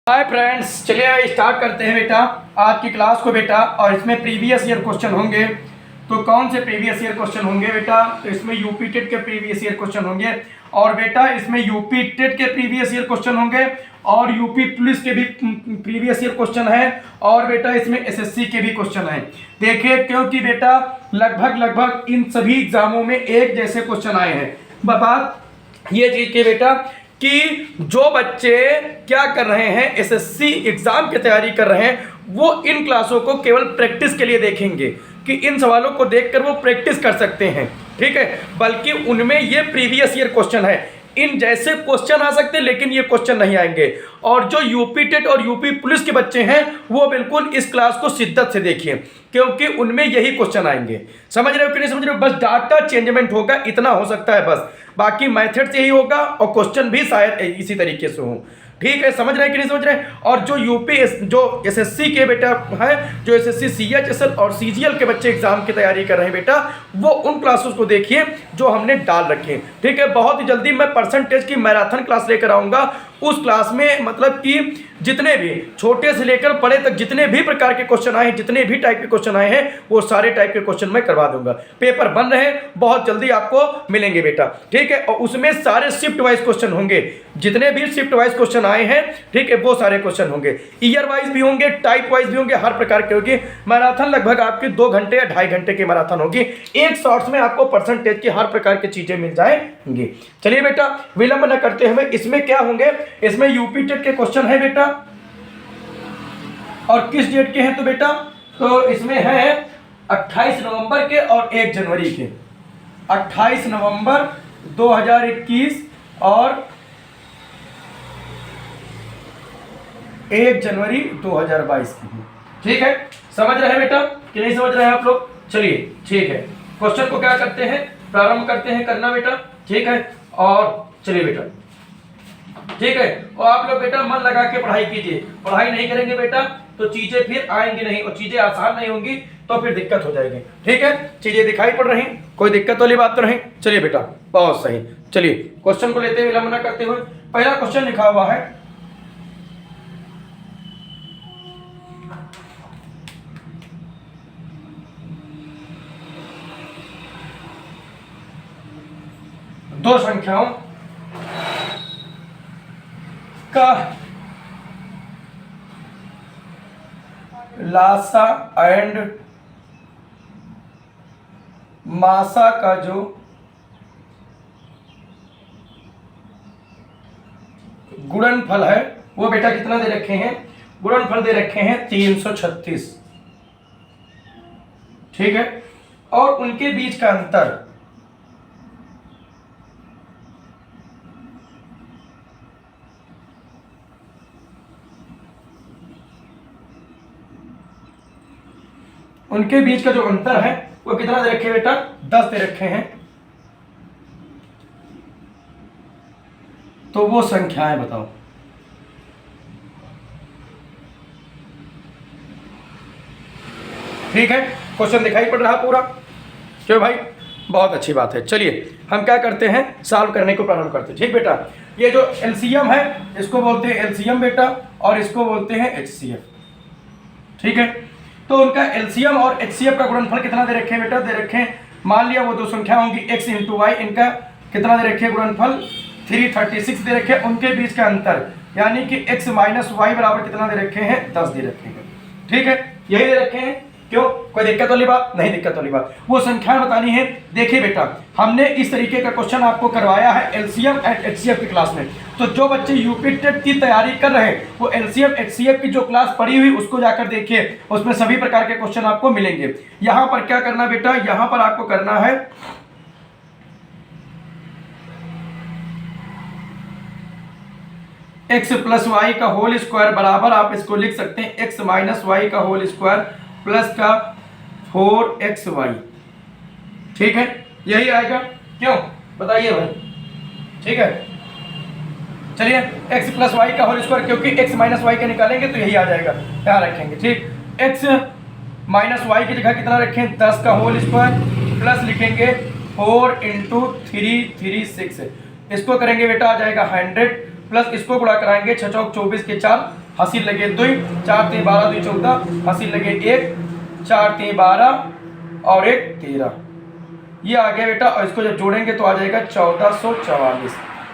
Hi friends, चलिए start करते हैं बेटा आज की क्लास को बेटा। और इसमें प्रीवियस ईयर क्वेश्चन होंगे। तो कौन से प्रीवियस ईयर क्वेश्चन होंगे बेटा? तो इसमें यूपी टेट के प्रीवियस ईयर क्वेश्चन होंगे। और बेटा इसमें यूपी टेट के प्रीवियस ईयर क्वेश्चन होंगे और यूपी पुलिस के भी प्रीवियस ईयर क्वेश्चन है। और बेटा इसमें एसएससी के भी क्वेश्चन हैं। देखिए, क्योंकि बेटा लगभग इन सभी एग्जामों में एक जैसे क्वेश्चन आए हैं। बात ये चीज की बेटा कि जो बच्चे क्या कर रहे हैं, एसएससी एग्जाम की तैयारी कर रहे हैं, वो इन क्लासों को केवल प्रैक्टिस के लिए देखेंगे कि इन सवालों को देखकर वो प्रैक्टिस कर सकते हैं। ठीक है, बल्कि उनमें ये प्रीवियस ईयर क्वेश्चन है। इन जैसे क्वेश्चन आ सकते हैं लेकिन ये क्वेश्चन नहीं आएंगे। और जो यूपी टेट और यूपी पुलिस के बच्चे हैं वो बिल्कुल इस क्लास को शिद्दत से देखिए, क्योंकि उनमें यही क्वेश्चन आएंगे। समझ रहे हो कि नहीं समझ रहे हो? बस डाटा चेंजमेंट होगा, इतना हो सकता है बस। बाकी मेथड से यही होगा और क्वेश्चन भी शायद इसी तरीके से हो। ठीक है, समझ रहे हैं कि नहीं समझ रहे हैं? और जो जो एसएससी के बेटा है, जो एसएससी सीएचएसएल और सीजीएल के बच्चे एग्जाम की तैयारी कर रहे हैं बेटा, वो उन क्लासेस को देखिए जो हमने डाल रखे हैं। ठीक है, बहुत ही जल्दी मैं परसेंटेज की मैराथन क्लास लेकर आऊंगा। उस क्लास में मतलब कि जितने भी छोटे से लेकर बड़े तक जितने भी प्रकार के क्वेश्चन आए हैं, जितने भी टाइप के क्वेश्चन आए हैं, वो सारे टाइप के क्वेश्चन मैं करवा दूंगा। पेपर बन रहे हैं, बहुत जल्दी आपको मिलेंगे बेटा। ठीक है, और उसमें सारे शिफ्ट वाइज क्वेश्चन होंगे। जितने भी शिफ्ट वाइज क्वेश्चन आए हैं, ठीक है, वो सारे क्वेश्चन होंगे। ईयर वाइज भी होंगे, टाइप वाइज भी होंगे, हर प्रकार के होगी। मैराथन लगभग आपकी 2 घंटे या 2.5 घंटे की मैराथन होगी। एक शॉर्ट्स में आपको परसेंटेज की हर प्रकार की चीजें मिल जाएंगी। चलिए बेटा, विलंब न करते हुए इसमें क्या होंगे, इसमें यूपी टेट के क्वेश्चन है बेटा। और किस डेट के हैं तो बेटा, तो इसमें है 28 नवंबर के और 1 जनवरी के। 28 नवंबर 2021 और 1 जनवरी 2022 की। ठीक है, समझ रहे हैं बेटा कि नहीं समझ रहे हैं आप लोग? चलिए ठीक है, क्वेश्चन को क्या करते हैं, प्रारंभ करते हैं करना बेटा। ठीक है, और चलिए बेटा, ठीक है, और आप लोग बेटा मन लगा के पढ़ाई कीजिए। पढ़ाई नहीं करेंगे बेटा तो चीजें फिर आएंगी नहीं, और चीजें आसान नहीं होंगी तो फिर दिक्कत हो जाएगी। ठीक है, चीजें दिखाई पड़ रही, कोई दिक्कत वाली बात तो नहीं। चलिए बेटा, बहुत सही। चलिए क्वेश्चन को लेते हुए विलंब न करते हुए पहला क्वेश्चन लिखा हुआ है, दो संख्याओं का लासा एंड मासा का जो गुणनफल है वो बेटा कितना दे रखे हैं? गुणनफल दे रखे हैं 336। ठीक है, और उनके बीच का अंतर उनके बीच का जो अंतर है वो कितना दे रखे हैं बेटा? 10 दे रखे हैं। तो वो संख्याएं बताओ। ठीक है, क्वेश्चन दिखाई पड़ रहा पूरा? क्यों भाई, बहुत अच्छी बात है। चलिए हम क्या करते हैं, सॉल्व करने को प्रारंभ करते हैं। ठीक बेटा, ये जो एलसीएम है इसको बोलते हैं एलसीएम बेटा, और इसको बोलते हैं एचसीएफ। ठीक है, तो उनका एलसीएम और एचसीएफ का गुणनफल कितना दे रखे हैं बेटा? दे रखे हैं, मान लिया वो दो संख्या होंगी x इंटू वाई, इनका कितना दे रखे हैं गुणनफल? 336 दे रखे हैं। उनके बीच का अंतर यानी कि x माइनस वाई बराबर कितना दे रखे हैं? 10 दे रखे हैं। ठीक है, यही दे रखे हैं। क्यों, कोई दिक्कत वाली बात नहीं? दिक्कत वाली बात, वो संख्याएं बतानी है। देखिए बेटा, हमने इस तरीके का क्वेश्चन आपको करवाया है एलसीएम एंड एचसीएफ की क्लास में। तो जो बच्चे यूपी टेट की तैयारी कर रहे हैं वो एलसीएम एचसीएफ की जो क्लास पड़ी हुई उसको जाकर देखिए, उसमें सभी प्रकार के क्वेश्चन आपको मिलेंगे। यहां पर क्या करना बेटा, यहां पर आपको करना है x प्लस वाई का होल स्क्वायर बराबर, आप इसको लिख सकते हैं x माइनस वाई का होल स्क्वायर प्लस का 4xy। ठीक है, यही आएगा। क्यों बताइए भाई? ठीक है, चलिए x प्लस वाई का होल स्क्वायर, क्योंकि x माइनस वाई का निकालेंगे तो यही आ जाएगा, यहाँ रखेंगे। ठीक, x माइनस वाई की जगह कितना रखें? 10 का होल स्क्वायर प्लस लिखेंगे 4 × 3 36। इसको करेंगे बेटा आ जाएगा 100 प्लस इसको गुणा कराएंगे 6 चौक 24 के 4 हासिल लगे 2, 4 3 12 2 14 हासिल लगे 1, 4 3 12 और 1 13, ये आ गया बेटा। और इसको जब जोड़ेंगे तो आ जाएगा 1444।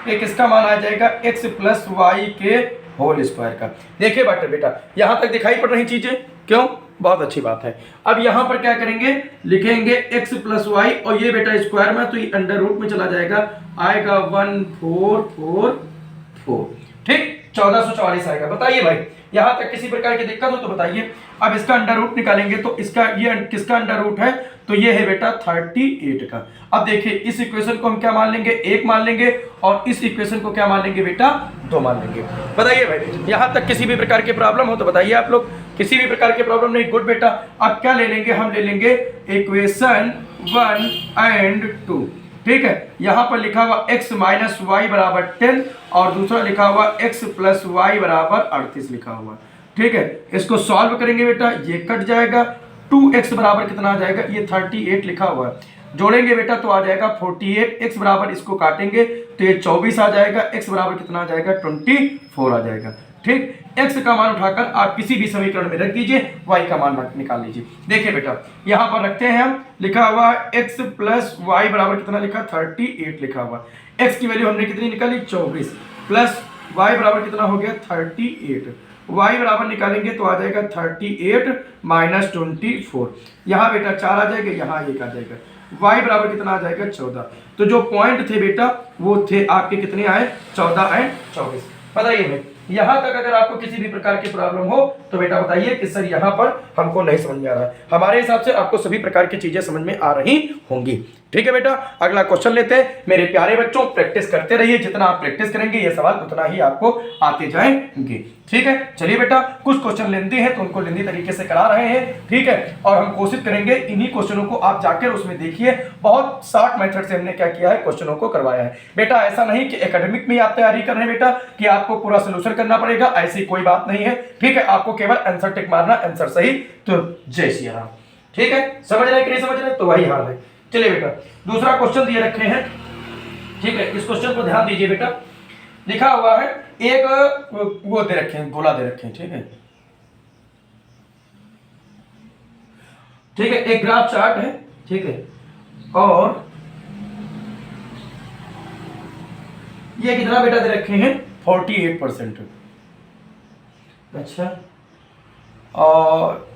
एक इसका मान आ जाएगा x प्लस वाई के होल स्क्वायर का। देखिए बेटा यहाँ तक दिखाई पड़ रही चीजें, क्यों? बहुत अच्छी बात है। अब यहाँ पर क्या करेंगे, लिखेंगे x प्लस वाई, और ये बेटा स्क्वायर में तो ये अंडर रूट में चला जाएगा, आएगा 1444, ठीक, 1444 आएगा। बताइए भाई, यहां तक किसी प्रकार की दिक्कत हो तो बताइए। अब इसका अंडर रूट निकालेंगे तो इसका ये किसका अंडर रूट है, तो ये है बेटा 38 का। अब देखिए इस इक्वेशन को हम क्या मान लेंगे, 1 मान लेंगे, और इस इक्वेशन को क्या मान लेंगे बेटा, 2 मान लेंगे। बताइए भाई, यहां तक किसी भी प्रकार की प्रॉब्लम हो तो बताइए आप लोग। किसी भी प्रकार की प्रॉब्लम नहीं, गुड बेटा। अब क्या ले लेंगे, हम ले लेंगे इक्वेशन 1 एंड 2, ठीक है। यहां पर लिखा हुआ x माइनस वाई बराबर 10 और दूसरा लिखा हुआ x प्लस वाई बराबर 38 लिखा हुआ, ठीक है। इसको सॉल्व करेंगे बेटा, ये कट जाएगा, 2x बराबर कितना आ जाएगा, ये 38 लिखा हुआ है, जोड़ेंगे बेटा तो आ जाएगा 48, x बराबर इसको काटेंगे तो ये 24 आ जाएगा, x बराबर कितना आ जाएगा, 24 आ जाएगा, ठीक। x का मान उठाकर आप किसी भी समीकरण में रख दीजिए, y का मान निकाल लीजिए। देखिए बेटा यहां पर रखते हैं हम, लिखा हुआ x प्लस वाई बराबर कितना लिखा, 38 लिखा हुआ। x की वैल्यू हमने कितनी निकाली, 24, प्लस y बराबर कितना हो गया, 38। y बराबर निकालेंगे तो आ जाएगा 38 माइनस 24, यहाँ बेटा 4 आ जाएगा, यहाँ 1 आ जाएगा, y बराबर कितना आ जाएगा, 14। तो जो पॉइंट थे बेटा वो थे आपके कितने आए, 14 एंड 24। बताइए भाई, यहां तक अगर आपको किसी भी प्रकार की प्रॉब्लम हो तो बेटा बताइए कि सर यहां पर हमको नहीं समझ में आ रहा है। हमारे हिसाब से आपको सभी प्रकार की चीजें समझ में आ रही होंगी, ठीक है बेटा। अगला क्वेश्चन लेते हैं। मेरे प्यारे बच्चों, प्रैक्टिस करते रहिए, जितना आप प्रैक्टिस करेंगे ये सवाल उतना ही आपको आते जाएंगे, ठीक है। चलिए बेटा, कुछ क्वेश्चन लेंदी हैं तो उनको लेंदी तरीके से करा रहे हैं, ठीक है। और हम कोशिश करेंगे इन्हीं क्वेश्चनों को आप जाकर उसमें देखिए, बहुत शॉर्ट मेथड से हमने क्या किया है, क्वेश्चनों को करवाया है बेटा। ऐसा नहीं कि एकेडमिक में आप तैयारी कर रहे हैं बेटा कि आपको पूरा सोल्यूशन करना पड़ेगा, ऐसी कोई बात नहीं है, ठीक है। आपको केवल आंसर टिक मारना, आंसर सही तो जय श्री राम, ठीक है। समझ रहे कि नहीं समझ रहे, तो वही हाल है। चलिए बेटा, दूसरा क्वेश्चन दिए रखे हैं, ठीक है। इस क्वेश्चन को ध्यान दीजिए बेटा। लिखा हुआ है, एक वो दे रखे हैं, गोला दे रखे हैं, ठीक है, ठीक है। एक ग्राफ चार्ट है, ठीक है, और ये कितना बेटा दे रखे हैं, 48%। अच्छा, और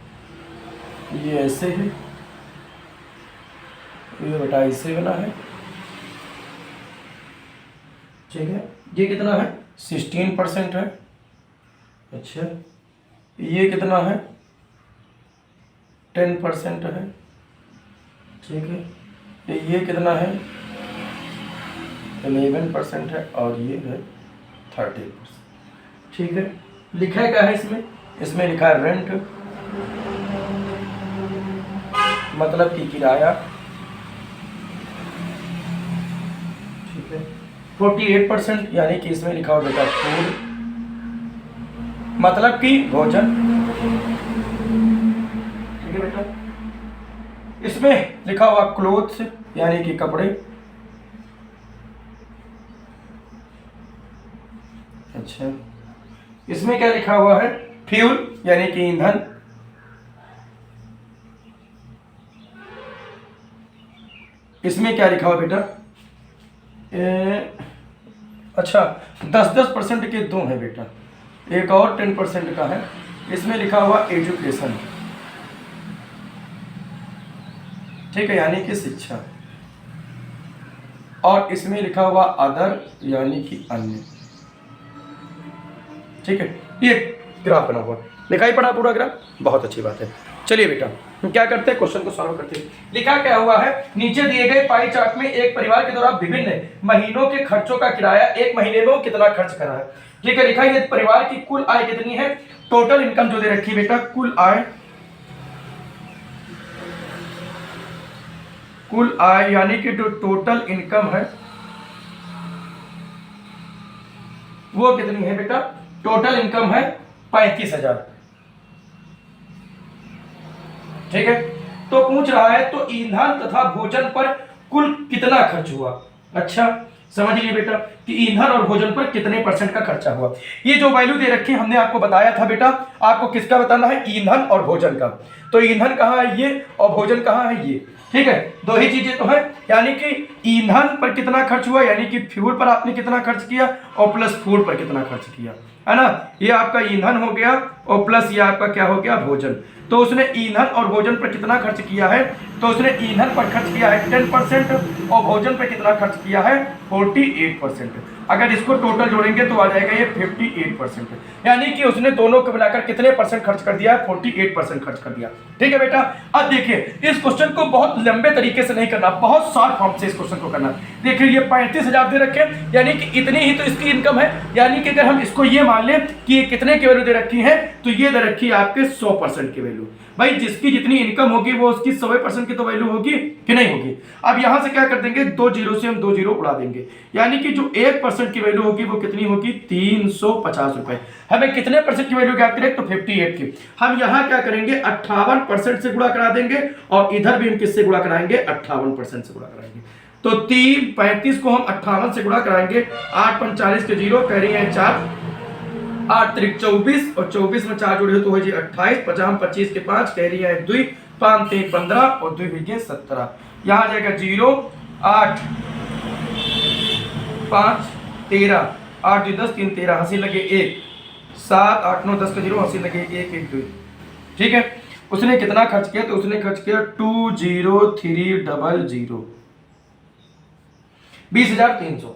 ये ऐसे है, ये बेटा ऐसे बना है, ठीक है। ये कितना है, 16% है। अच्छा, ये कितना है, 10% है, ठीक है। ये कितना है, 11% है, और ये है 30%, ठीक है। लिखा क्या है इसमें, इसमें लिखा है रेंट, मतलब कि किराया, ठीक है। 48% यानी कि इसमें लिखा हुआ बेटा फूड, मतलब कि भोजन, ठीक है बेटा। इसमें लिखा हुआ क्लोथ्स यानी कि कपड़े, अच्छा। इसमें क्या लिखा हुआ है, फ्यूल यानी कि ईंधन, इसमें क्या लिखा हुआ बेटा, अच्छा 10% के दो हैं बेटा, एक और 10% का है। इसमें लिखा हुआ एजुकेशन, ठीक है, यानी कि शिक्षा, और इसमें लिखा हुआ अदर यानी कि अन्य, ठीक है। ये ग्राफ बना हुआ, लिखाई पड़ा पूरा ग्राफ, बहुत अच्छी बात है। चलिए बेटा, हम क्या करते हैं, क्वेश्चन को सॉल्व करते हैं। लिखा क्या हुआ है, नीचे दिए गए पाई चार्ट में एक परिवार के द्वारा विभिन्न महीनों के खर्चों का किराया एक महीने में कितना खर्च करा है, ठीक है। लिखा है परिवार की कुल आय कितनी है, टोटल इनकम जो दे रखी है बेटा, कुल आय यानी कि जो टोटल इनकम है वो कितनी है बेटा, टोटल इनकम है 35,000, ठीक है। तो पूछ रहा है तो ईंधन तथा भोजन पर कुल कितना खर्च हुआ। अच्छा, समझ लिए बेटा कि ईंधन और भोजन पर कितने % का खर्चा हुआ। ये जो वैल्यू दे रखी हमने आपको बताया था बेटा, आपको किसका बताना है, ईंधन और भोजन का। तो ईंधन कहाँ है ये और भोजन कहाँ है ये, ठीक है, दो ही चीजें तो है। यानी कि ईंधन पर कितना खर्च हुआ, यानी कि फ्यूल पर आपने कितना खर्च किया और प्लस फूड पर कितना खर्च किया, है ना। ये आपका ईंधन हो गया और प्लस ये आपका क्या हो गया, भोजन। तो उसने ईंधन और भोजन पर कितना खर्च किया है, तो उसने ईंधन पर खर्च किया है 10% और भोजन पर कितना खर्च किया है 48%। अगर इसको टोटल जोड़ेंगे तो आ जाएगा ये 58%। यानी कि उसने दोनों को मिलाकर कितने % खर्च कर दिया है, 48% खर्च कर दिया। ठीक है बेटा। अब देखिए इस क्वेश्चन को बहुत लंबे तरीके से नहीं करना, बहुत शॉर्ट फॉर्म से इस क्वेश्चन को करना। देखिए ये 35,000 दे रखे, यानी कि इतनी ही तो इसकी इनकम है। यानी कि अगर हम इसको ये मान लें कि ये कितने की वैल्यू दे रखी है, तो ये दे रखी है आपके 100% की वैल्यू। भाई जिसकी जितनी इनकम होगी वो उसकी 100% की तो वैल्यू होगी कि नहीं होगी। अब यहां से क्या कर देंगे, 2 जीरो से हम 2 जीरो उड़ा देंगे, यानी कि जो 1% की वैल्यू होगी वो कितनी होगी, 350 रुपए। हमें कितने % की वैल्यू क्या करें, तो 58 की। हम यहां क्या करेंगे, 58% से गुणा करा देंगे और इधर भी हम किससे गुणा कराएंगे, 58% से गुणा कराएंगे। तो 35 को हम 58 से गुणा कराएंगे, 8 × 40 के 0, कह रही है 4, 8 × 24 और 24 में 4 जोड़े तो हो जी 28, 50 25 के 5, कह रही है 2, 5 3 15 और 2 विगे 17। यहाँ आ जाएगा 0, 8 5 13, 8 2 10 3 13, हंसी लगे 1, 7 8 9 10 का 0, हंसी लगे 1 1 2। ठीक है, उसने कितना खर्च किया, तो उसने खर्च किया 20300, 20,300।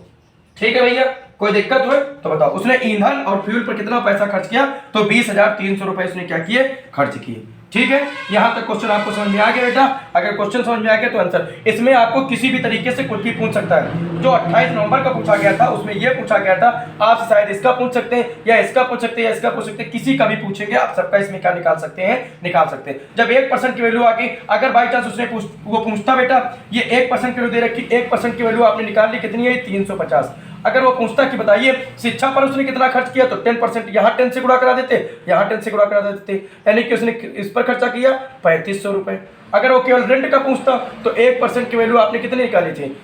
ठीक है भैया, कोई दिक्कत हुए तो बताओ। उसने ईंधन और फ्यूल पर कितना पैसा खर्च किया, तो 20,300 रुपए उसने क्या किए, खर्च किए। ठीक है, यहां तक क्वेश्चन आपको समझ में आ गया बेटा। अगर क्वेश्चन समझ में आ गया तो आंसर, इसमें आपको किसी भी तरीके से कुछ भी पूछ सकता है। जो 28 नवंबर का पूछा गया था उसमें यह पूछा गया था, आप शायद इसका पूछ सकते हैं या इसका पूछ सकते हैं या इसका पूछ सकते हैं, किसी का भी पूछेंगे आप सबका इसमें क्या निकाल सकते हैं, निकाल सकते हैं। जब 1% की वैल्यू आ गई, अगर बाई चांस उसने वो पूछता बेटा ये 1% की वैल्यू दे रखी, 1% की वैल्यू आपने निकाल ली, कितनी है 350। अगर वो पूछता कि बताइए शिक्षा पर उसने कितना खर्च किया, तो 10%, यहाँ 10 से गुणा करा देते, यहाँ 10 से गुणा करा देते, यानी कि उसने इस पर खर्चा किया 3500 रुपए। अगर वो केवल रेंट का पूछता तो 1% की वैल्यू आपने कितनी निकाली थी,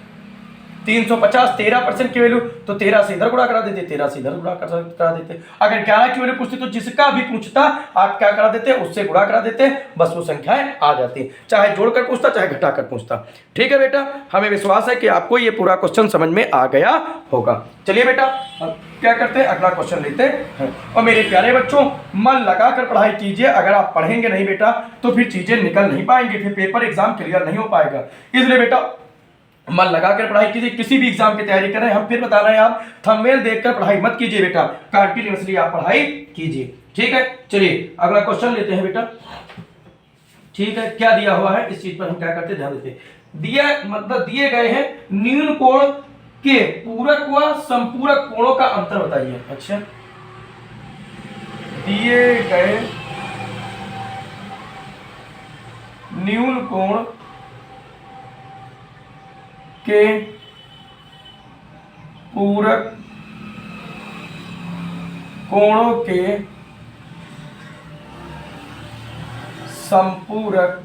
350, 13% की वैल्यू, तो 13 से इधर गुणा करा देते, 13 से इधर गुणा करा देते। अगर 11 की वैल्यू पूछते तो जिसका भी पूछता आप क्या करा देते, उससे गुणा करा देते, बस वो संख्याएं आ जाती, चाहे जोड़कर पूछता चाहे घटाकर पूछता। ठीक है बेटा, हमें विश्वास है कि आपको ये पूरा क्वेश्चन समझ में आ गया होगा। चलिए बेटा अब क्या करते हैं, अगला क्वेश्चन लेते हैं। और मेरे प्यारे बच्चों मन लगाकर पढ़ाई कीजिए, अगर आप पढ़ेंगे नहीं बेटा तो फिर चीजें निकल नहीं पाएंगी, फिर पेपर एग्जाम क्लियर नहीं हो पाएगा। इसलिए बेटा मन लगाकर पढ़ाई कीजिए, किसी भी एग्जाम की तैयारी करें। हम फिर बता रहे हैं, आप थंबनेल देखकर पढ़ाई मत कीजिए बेटा, कंटिन्यूअसली आप पढ़ाई कीजिए। ठीक है, चलिए अगला क्वेश्चन लेते हैं बेटा। ठीक है, क्या दिया हुआ है इस चीज पर हम क्या करते हैं, ध्यान देते हैं। दिया मतलब दिए गए हैं न्यून कोण के पूरक व संपूरक कोणों का अंतर बताइए। अच्छा, दिए गए न्यून कोण के पूरक कोणों के संपूरक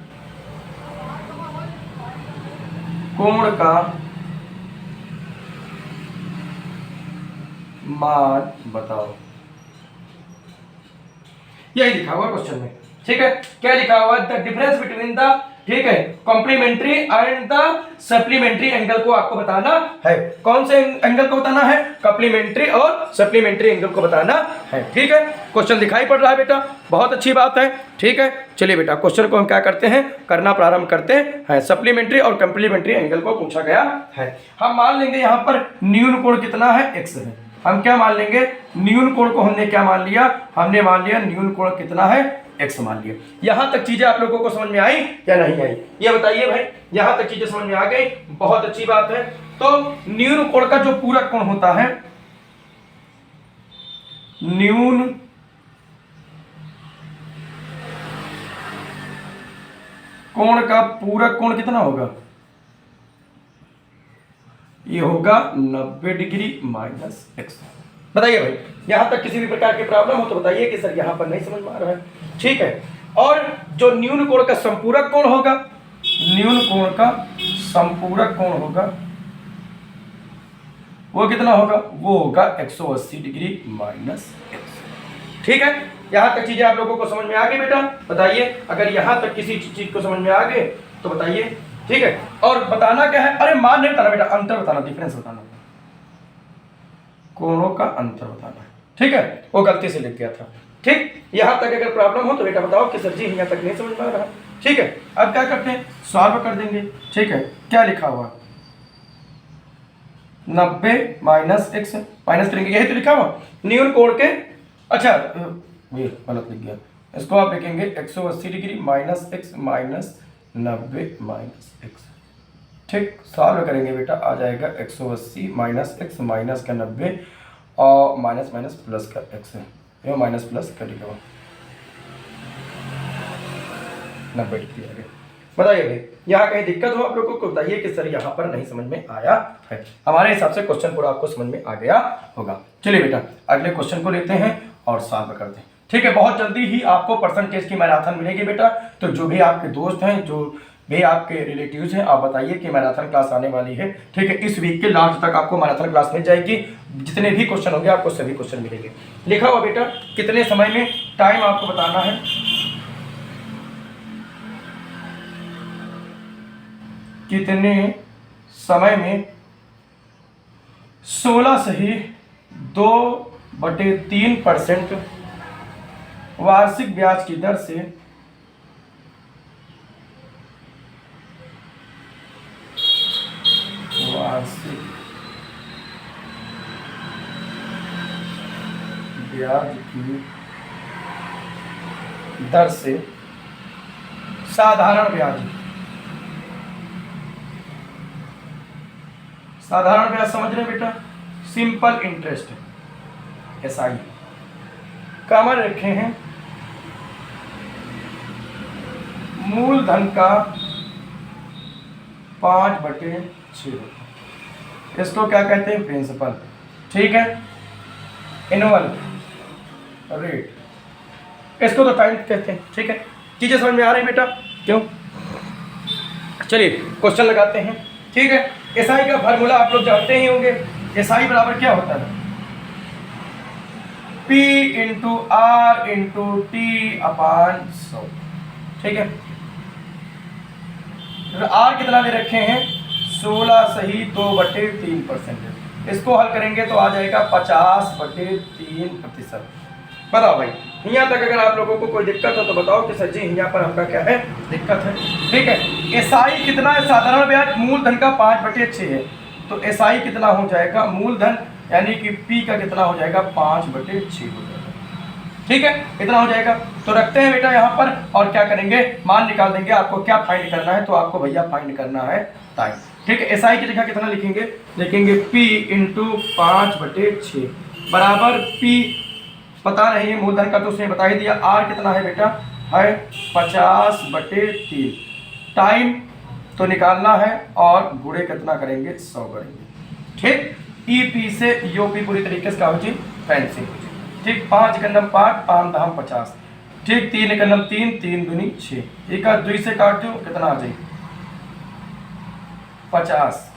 कोण का मान बताओ। यही लिखा हुआ क्वेश्चन में। ठीक है, क्या लिखा हुआ, द डिफरेंस बिटवीन द, ठीक है, complementary and the supplementary angle को आपको बताना है। कौन से एंगल को बताना है, कॉम्प्लीमेंट्री और सप्लीमेंट्री एंगल को बताना है। ठीक है, क्वेश्चन दिखाई पड़ रहा है बेटा, बहुत अच्छी बात है। ठीक है, चलिए बेटा क्वेश्चन को हम क्या करते हैं, करना प्रारंभ करते हैं। सप्लीमेंट्री और कॉम्प्लीमेंट्री एंगल को पूछा गया है। हम मान लेंगे यहाँ पर न्यून कोण कितना है, x है। हम क्या मान लेंगे, न्यून कोण को हमने क्या मान लिया, हमने मान लिया न्यून कोण कितना है, x मान लिया। यहां तक चीजें आप लोगों को समझ में आई या नहीं आई, ये बताइए भाई। यहां तक चीजें समझ में आ गई, बहुत अच्छी बात है। तो न्यून कोण का जो पूरक कोण होता है, न्यून कोण का पूरक कोण कितना होगा, ये होगा 90 डिग्री माइनस x। बताइए भाई, यहां तक किसी भी प्रकार की प्रॉब्लम हो तो बताइए कि सर यहां पर नहीं समझ में आ रहा है। ठीक है, और जो न्यून कोण का संपूरक कोण होगा, न्यून कोण का संपूरक कोण होगा वो कितना होगा, वो होगा 180 डिग्री माइनस x। ठीक है, यहाँ तक चीजें आप लोगों को समझ में आ गई बेटा? बताइए, अगर यहाँ तक किसी चीज को समझ में आ गए तो बताइए। ठीक है, और बताना क्या है, अरे मान नहीं बताना बेटा, अंतर बताना, डिफरेंस बताना, कोणों का अंतर बताना है। ठीक है, वो गलती से लिख गया था। ठीक, यहाँ तक अगर प्रॉब्लम हो तो बेटा बताओ कि सर जी यहाँ तक नहीं समझ में आ रहा। ठीक है, अब क्या करते हैं, सॉल्व कर देंगे। ठीक है, क्या लिखा हुआ, 90 माइनस x माइनस करेंगे, यही तो लिखा हुआ न्यून कोण के। अच्छा ये गलत लिख गया, इसको आप लिखेंगे 180 degree minus x minus 90 minus x। ठीक, सॉल्व करेंगे बेटा, आ जाएगा 180 माइनस x माइनस का 90 और माइनस माइनस प्लस का x, ये माइनस प्लस करेगा 90 डिग्री आ गया। बताइए भाई, यहाँ कहीं दिक्कत हो आप लोगों को, बताइए कि सर यहाँ पर नहीं समझ में आया है। हमारे हिसाब से क्वेश्चन पूरा आपको समझ में आ गया होगा। चलिए बेटा अगले क्वेश्चन को लेते हैं और सॉल्व करते हैं। ठीक है, बहुत जल्दी ही आपको परसेंटेज की मैराथन मिलेगी बेटा। तो जो भी आपके दोस्त हैं, जो भी आपके रिलेटिव्स हैं, आप बताइए कि मैराथन क्लास आने वाली है। ठीक है, इस वीक के लास्ट तक आपको मैराथन क्लास मिल जाएगी। जितने भी क्वेश्चन होंगे आपको सभी क्वेश्चन मिलेंगे। लिखा हुआ बेटा कितने समय में, टाइम आपको बताना है, कितने समय में 16 सही 2/3% वार्षिक ब्याज की दर से वार्षिक ब्याज की दर से साधारण ब्याज, साधारण ब्याज समझ रहे हैं बेटा, सिंपल इंटरेस्ट SI कॉमन रखे हैं, मूलधन का 5/6, इसको क्या कहते हैं, प्रिंसिपल। ठीक है, एनुअल रेट, इसको तो टाइम कहते हैं। ठीक है, चीजें समझ में आ रही है बेटा? क्यों, चलिए क्वेश्चन लगाते हैं। ठीक है, SI का फार्मूला आप लोग जानते ही होंगे। SI बराबर क्या होता है, P into R into T अपान 100। ठीक है, R कितना दे रखे हैं, 16 सही 2/3%। इसको हल करेंगे तो आ जाएगा 50/3%। बताओ भाई, यहाँ तक अगर आप लोगों को कोई दिक्कत हो तो बताओ कि सर जी यहाँ पर हमका क्या है, दिक्कत है। ठीक है, SI कितना है, साधारण ब्याज मूलधन का 5/6 है, तो SI कितना हो जाएगा, मूलधन यानी कि P का कितना हो जाएगा, 5/6 हो जाएगा। ठीक है, इतना हो जाएगा। तो रखते हैं बेटा यहाँ पर और क्या करेंगे, मान निकाल देंगे। आपको क्या फाइंड करना है, तो आपको भैया फाइंड करना है टाइम। ठीक है, SI की जगह कितना लिखेंगे, लिखेंगे P इंटू 5/6 बराबर P पता नहीं है, मूलधन का तो उसने बता ही दिया। R कितना है बेटा, है 50/3, टाइम तो निकालना है और गुणे कितना करेंगे, 100 करेंगे। ठीक, EP से UP पूरी तरीके से क्या हो जी, फैंसी हो जी। ठीक, 5 एकम 5, 5 दहम 50। ठीक, 3 एकम 3, 3 दूनी 6, एक 2 से काट दो कितना आ जाए, 50।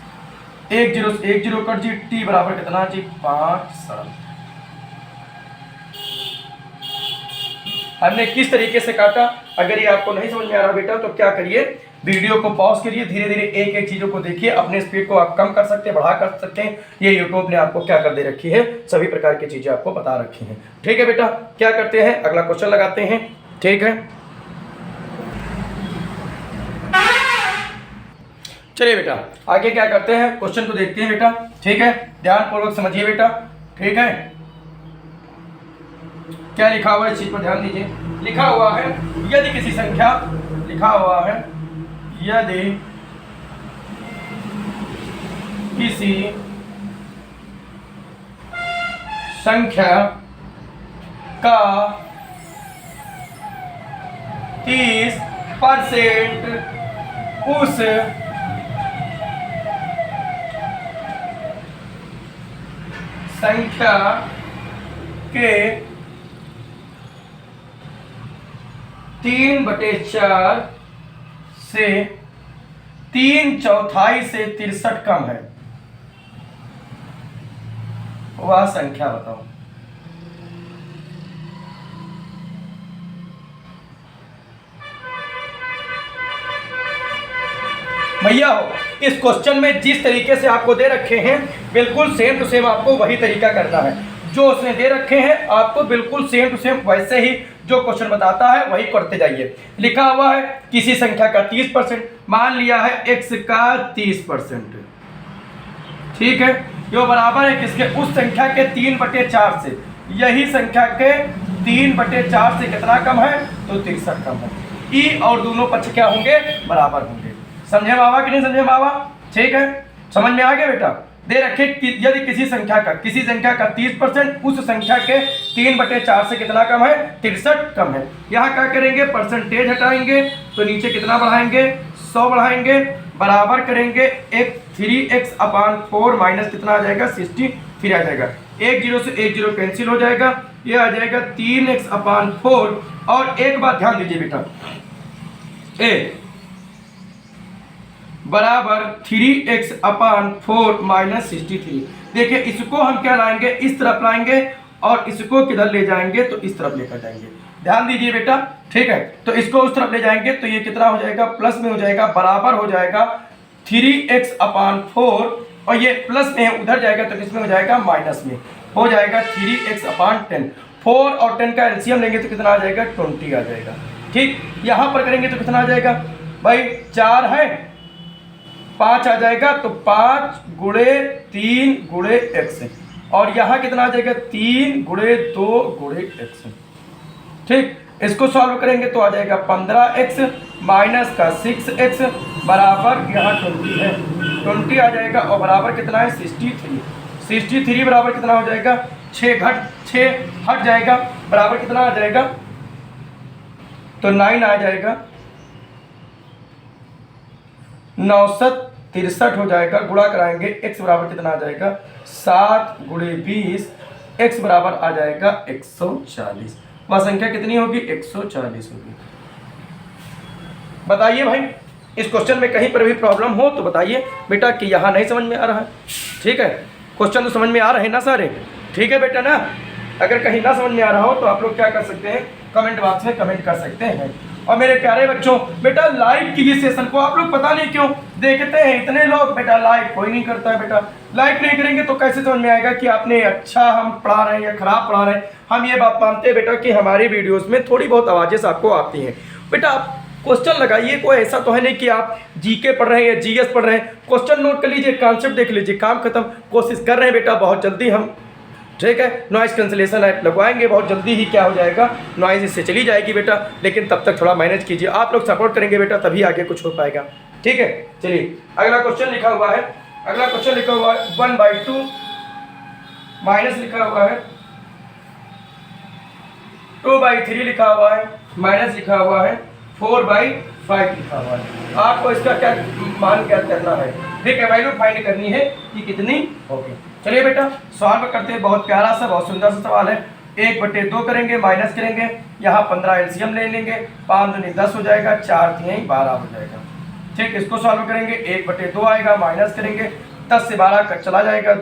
1 0 1 0 कट जी, T बराबर कितना जी, 5 साल। हमने किस तरीके से काटा, अगर ये आपको नहीं समझ में आ रहा बेटा तो क्या करिए, वीडियो को पॉज करिए, धीरे धीरे एक एक चीजों को देखिए। अपने स्पीड को आप कम कर सकते हैं, बढ़ा कर सकते हैं। ये यूट्यूब ने आपको क्या कर दे रखी है, सभी प्रकार की चीजें आपको बता रखी हैं। ठीक है बेटा, क्या करते हैं, अगला क्वेश्चन लगाते हैं। ठीक है, चलिए बेटा आगे क्या करते हैं, क्वेश्चन को देखते हैं बेटा। ठीक है, ध्यान पूर्वक समझिए बेटा। ठीक है, क्या लिखा हुआ है इस चीज पर ध्यान दीजिए। लिखा हुआ है, यदि किसी संख्या, लिखा हुआ है यदि किसी संख्या का 30% उस संख्या के 3/4 से 3/4 से 63 कम है, वह संख्या बताओ। भैया हो, इस क्वेश्चन में जिस तरीके से आपको दे रखे हैं बिल्कुल सेम टू सेम आपको वही तरीका करना है। जो उसने दे रखे हैं आपको बिल्कुल सेम टू सेम वैसे ही जो क्वेश्चन बताता है वही करते जाइए। लिखा हुआ है किसी संख्या का 30%, मान लिया है x का 30%, ठीक है। जो बराबर है किसके, उस संख्या के 3/4 से। यही संख्या के 3/4 से कितना कम है, तो 63 कम है। ई और दोनों पक्ष क्या होंगे, बराबर होंगे। समझे बाबा कि नहीं समझे बाबा, ठीक है, समझ में आ गया बेटा। दे रखे कि यदि किसी संख्या का 30%, उस संख्या के 3/4 से कितना कम है, 63 कम है। यहाँ क्या करेंगे, परसेंटेज हटाएंगे तो नीचे कितना बढ़ाएंगे, 100 बढ़ाएंगे, बराबर करेंगे 3x/4 माइनस कितना आ जाएगा, 63 आ जाएगा। 1 0 से 1 0 कैंसिल हो जाएगा, ये आ जाएगा 3x/4। और एक बात ध्यान दीजिए बेटा, ए बराबर 3x/4 माइनस 63। देखिए इसको हम क्या लाएंगे, इस तरफ लाएंगे, और इसको किधर ले जाएंगे, तो इस तरफ लेकर जाएंगे। ध्यान दीजिए बेटा, ठीक है। तो इसको उस तरफ ले जाएंगे तो ये कितना हो जाएगा, प्लस में हो जाएगा, बराबर हो जाएगा 3x/4, और ये प्लस में उधर जाएगा तो किसमें हो जाएगा, माइनस में हो जाएगा 3x/10। 4 और 10 का एलसीएम लेंगे तो कितना आ जाएगा, 20 आ जाएगा। ठीक, यहाँ पर करेंगे तो कितना आ जाएगा भाई, 4 है, 5 आ जाएगा, तो 5 गुणे 3 गुणे x, और यहाँ कितना आ जाएगा, 3 गुणे 2 गुणे x। ठीक, इसको सॉल्व करेंगे तो आ जाएगा 15x माइनस का 6x बराबर यहाँ 20 है, 20 आ जाएगा, और बराबर कितना है, 63। 63 बराबर कितना हो जाएगा, 6 हट जाएगा, बराबर कितना आ जाएगा, तो 9 आ जाएगा, 963 हो जाएगा। गुणा कराएंगे, x बराबर कितना आ जाएगा, 7 गुणे 20, x बराबर आ जाएगा 140। वह संख्या कितनी होगी, 140 होगी। बताइए भाई, इस क्वेश्चन में कहीं पर भी प्रॉब्लम हो तो बताइए बेटा कि यहाँ नहीं समझ में आ रहा है। ठीक है, क्वेश्चन तो समझ में आ रहे हैं ना सारे, ठीक है बेटा ना। अगर कहीं ना समझ में आ रहा हो तो आप लोग क्या कर सकते हैं, कमेंट बॉक्स में कमेंट कर सकते हैं। और मेरे प्यारे बच्चों, बेटा लाइक कीजिए सेशन को। आप लोग पता नहीं क्यों देखते हैं इतने लोग, बेटा लाइक कोई नहीं करता है। बेटा लाइक नहीं करेंगे तो कैसे समझ में आएगा कि आपने अच्छा हम पढ़ा रहे हैं या खराब पढ़ा रहे हैं। हम ये बात मानते हैं बेटा कि हमारी वीडियोस में थोड़ी बहुत आवाज़ें आपको आती हैं। बेटा आप क्वेश्चन लगाइए, कोई ऐसा तो है नहीं कि आप जीके पढ़ रहे हैं या जीएस पढ़ रहे हैं। क्वेश्चन नोट कर लीजिए, कॉन्सेप्ट देख लीजिए, काम खत्म। कोशिश कर रहे हैं बेटा बहुत जल्दी हम, ठीक है, नॉइज़ कैंसिलेशन ऐप लगवाएंगे, बहुत जल्दी ही क्या हो जाएगा, नॉइज़ इससे चली जाएगी बेटा। लेकिन तब तक थोड़ा मैनेज कीजिए, आप लोग सपोर्ट करेंगे बेटा तभी आगे कुछ हो पाएगा। ठीक है, चलिए अगला क्वेश्चन लिखा हुआ है, अगला क्वेश्चन लिखा हुआ है 1/2 माइनस लिखा हुआ है 2/3 लिखा हुआ है, माइनस लिखा हुआ है 4/5 लिखा हुआ है। आपको इसका क्या मान क्या करना है, ठीक है, वैल्यू फाइंड करनी है कि कितनी होगी। चलिए बेटा सॉल्व करते हैं, बहुत प्यारा सा बहुत सुंदर सा सवाल है। 1/2 करेंगे, माइनस करेंगे, यहाँ 15 एलसीएम ले लेंगे, 5 दूनी 10 हो जाएगा, 4 3 12 हो जाएगा। ठीक, इसको सॉल्व करेंगे, 1/2 आएगा, माइनस करेंगे, 10 से 12 का चला जाएगा,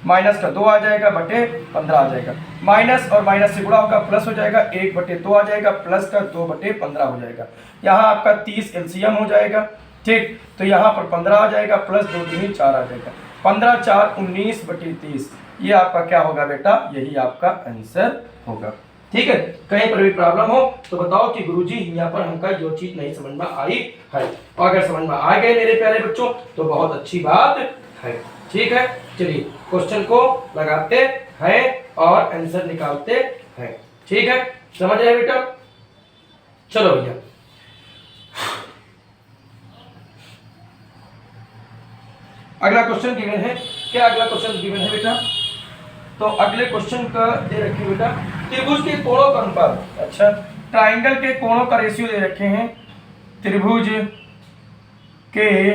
माइनस का 2 आ जाएगा, बटे 15 आ जाएगा। माइनस और माइनस से गुणा होगा, प्लस हो जाएगा, 1/2 आ जाएगा, प्लस का 2/15 हो जाएगा। यहाँ आपका 30 एलसीएम हो जाएगा। ठीक, तो यहाँ पर 15 आ जाएगा, प्लस 2 दूनी 4 आ जाएगा, 15 4 19/30। ये आपका क्या होगा बेटा, यही आपका आंसर होगा। ठीक है, कहीं पर भी प्रॉब्लम हो तो बताओ कि गुरुजी यहाँ पर हमका जो चीज नहीं समझ में आई है, और अगर समझ में आ गए मेरे प्यारे बच्चों तो बहुत अच्छी बात है। ठीक है, चलिए क्वेश्चन को लगाते हैं और आंसर निकालते हैं। ठीक है, समझ आए बेटा, चलो भैया अगला क्वेश्चन गिवन है। क्या अगला क्वेश्चन गिवन है बेटा, तो अगले क्वेश्चन का दे रखे बेटा त्रिभुज के कोणों का अनुपात। अच्छा, ट्राइंगल के कोणों का रेशियो दे रखे हैं, त्रिभुज के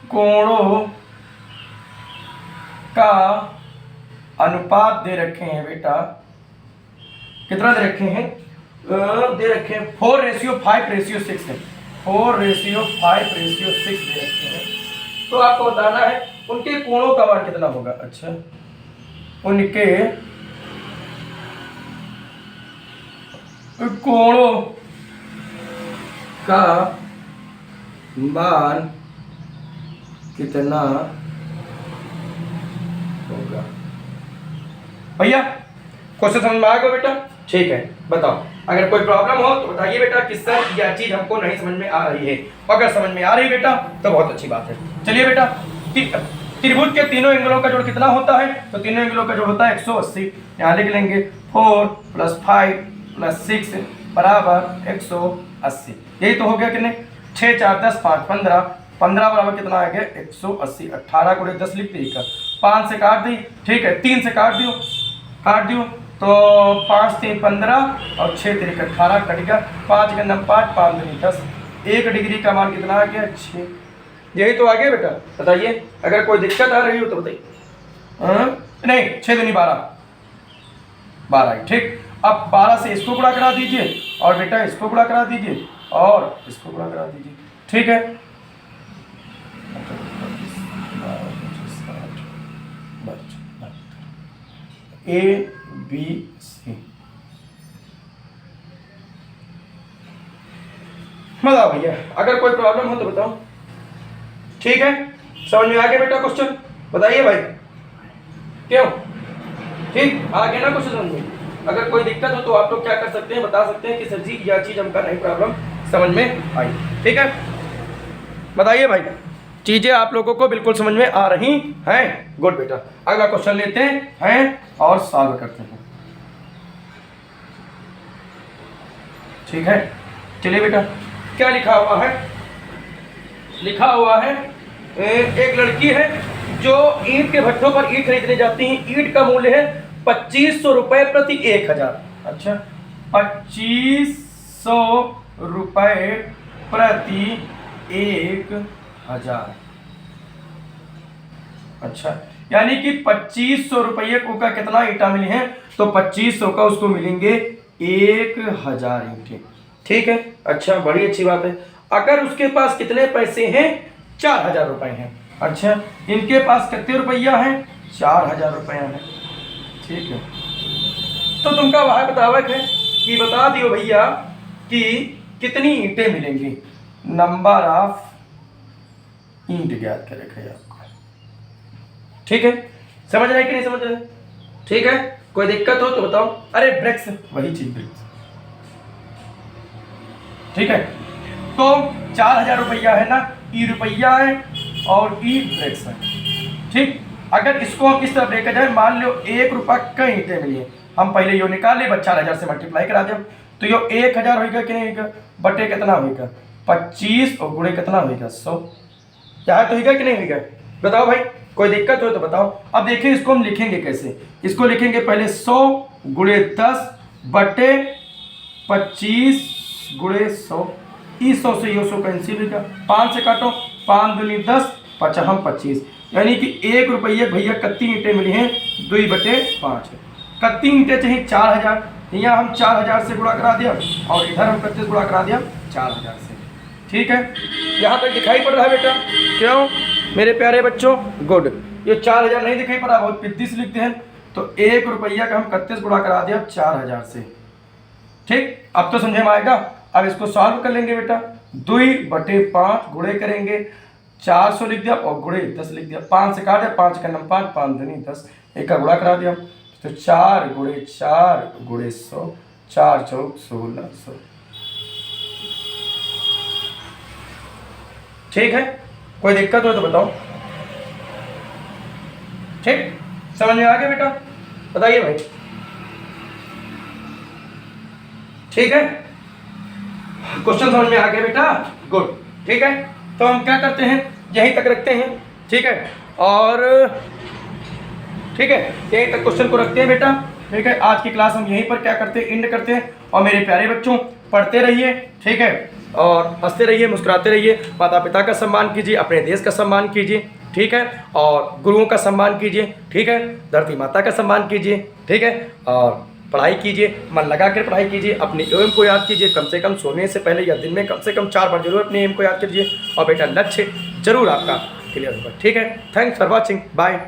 कोणों का अनुपात दे रखे हैं बेटा, कितना दे रखे हैं, दे रखे हैं 4:5:6 है, 4:5:6 दे रखे हैं। तो आपको बताना है उनके कोणों का मान कितना होगा। अच्छा, उनके कोणों का मान कितना होगा। भैया क्वेश्चन समझ में आ गया बेटा? ठीक है, बताओ अगर कोई प्रॉब्लम हो तो बताइए बेटा कि सर यह चीज हमको नहीं समझ में आ रही है। अगर समझ में आ रही बेटा तो बहुत अच्छी बात है। चलिए बेटा, त्रिभुज के तीनों एंगलों का जोड़ कितना होता है? तो तीनों एंगलों का जोड़ होता है 180। यहाँ लिख लेंगे 4 + 5 + 6 बराबर 180। यही तो हो गया कि नहीं? 6 4 10 5 15, 15 बराबर कितना आ गया? 180। 18 × 10 लिख दी, 5 से काट दी, ठीक है, 3 से काट दियो तो 5 3 15 और 6 3 18 कट गया। 5 के 9 5 5 दूनी 10। 1 डिग्री का मान कितना आ गया? 6। यही तो आ गया बेटा। बताइए अगर कोई दिक्कत आ रही हो तो बताइए। नहीं, 6 दूनी 12, ठीक। अब 12 से इसको गुणा करा दीजिए और बेटा इसको गुणा करा दीजिए और इसको गुणा करा दीजिए, ठीक है। ABC। बताओ भैया अगर कोई प्रॉब्लम हो तो बताओ। ठीक है, समझ में आ गया बेटा क्वेश्चन? बताइए भाई, क्यों? ठीक आ गया ना क्वेश्चन समझ में? अगर कोई दिक्कत हो तो आप लोग क्या कर सकते हैं, बता सकते हैं कि सर जी यह चीज हमका नहीं प्रॉब्लम समझ में आई। ठीक है, बताइए भाई, चीजें आप लोगों को बिल्कुल समझ में आ रही हैं? गुड बेटा, अगला क्वेश्चन लेते हैं और सॉल्व करते हैं। ठीक है, चलिए बेटा, क्या लिखा हुआ है? लिखा हुआ है एक लड़की है जो ईंट के भट्ठों पर ईंट खरीदने जाती है। ईंट का मूल्य है 2500 रुपए प्रति 1000। अच्छा, 2500 रुपए प्रति 1000। अच्छा, यानी कि 2500 रुपये को का कितना ईंटा मिली है? तो 2500 का उसको मिलेंगे 1000 ईंटें। ठीक है, अच्छा, बड़ी अच्छी बात है। अगर उसके पास कितने पैसे हैं? 4000 रुपए हैं। अच्छा, इनके पास कितने रुपया है? 4000 रुपया है। ठीक है, तो तुमका वह बतावक है कि बता दियो भैया कि कितनी ईंटें मिलेंगी। नंबर ऑफ ईंट ज्ञात करेगा आपको। ठीक है, समझ रहे कि नहीं समझ रहे? ठीक है, कोई दिक्कत हो तो बताओ। अरे ब्रेक्स, वही चीज ब्रेक्स। ठीक है, तो 4000 रुपया है ना, ई रुपया है और ई ब्रेक्स है। ठीक, अगर इसको हम इस तरह लेकर जाए, मान लो 1 रुपया का ईंटें मिली, हम पहले यो निकाल ले, 4000 से मल्टीप्लाई करा दे, तो यो 1000 होगा कि नहीं होगा? बटे कितना होगा? 25 और गुणे कितना होगा? 100। क्या तो होगा कि नहीं होगा? बताओ भाई, कोई दिक्कत हो तो बताओ। अब देखिए इसको हम लिखेंगे कैसे। इसको लिखेंगे पहले 100 गुणे 10 बटे 25 गुणे 100। ई 100 से ये 100 कैंसिल होगा, 5 से काटो, 5 दूनी 10, 5 25, यानी कि 1 रुपये भैया कत्ती ईंटें मिली हैं? 2/5। कत्ती ईंटें चाहिए 4000, यहाँ हम 4000 से गुणा करा दिया और इधर हम कितने गुणा करा दिया? 4000 से। ठीक है, यहाँ तक दिखाई पड़ रहा है बेटा? क्यों मेरे प्यारे बच्चों? गुड। ये 4000 नहीं दिखाई पड़ा, बहुत पिद्दी से लिखते हैं, तो 1 रुपया का हम 31 गुणा करा दिया 4000 से। ठीक, अब तो समझे में आएगा। अब इसको सॉल्व कर लेंगे बेटा। 2/5 गुणे करेंगे, 400 लिख दिया और गुणे 10 लिख दिया। 5 से काट दिया, 5 का 9 5, 5 दूनी 10, एक का गुणा करा दिया, तो 4 गुणे 4 गुणे 100, 4 चौक 1600। ठीक है, कोई दिक्कत हो तो बताओ। ठीक, समझ में आ गया बेटा? बताइए भाई। ठीक है, क्वेश्चन समझ में आ गया बेटा? गुड। ठीक है, तो हम क्या करते हैं, यहीं तक रखते हैं। ठीक है, और ठीक है, यहीं तक क्वेश्चन को रखते हैं बेटा। ठीक है, आज की क्लास हम यहीं पर क्या करते हैं, एंड करते हैं। और मेरे प्यारे बच्चों, पढ़ते रहिए, ठीक है, और हंसते रहिए, मुस्कुराते रहिए, माता पिता का सम्मान कीजिए, अपने देश का सम्मान कीजिए, ठीक है, और गुरुओं का सम्मान कीजिए, ठीक है, धरती माता का सम्मान कीजिए, ठीक है, और पढ़ाई कीजिए, मन लगा कर पढ़ाई कीजिए, अपने एम को याद कीजिए, कम से कम सोने से पहले या दिन में कम से कम 4 बार जरूर अपने एम को याद कीजिए। और बेटा लक्ष्य जरूर आपका क्लियर होगा। ठीक है, थैंक्स फॉर वॉचिंग, बाय।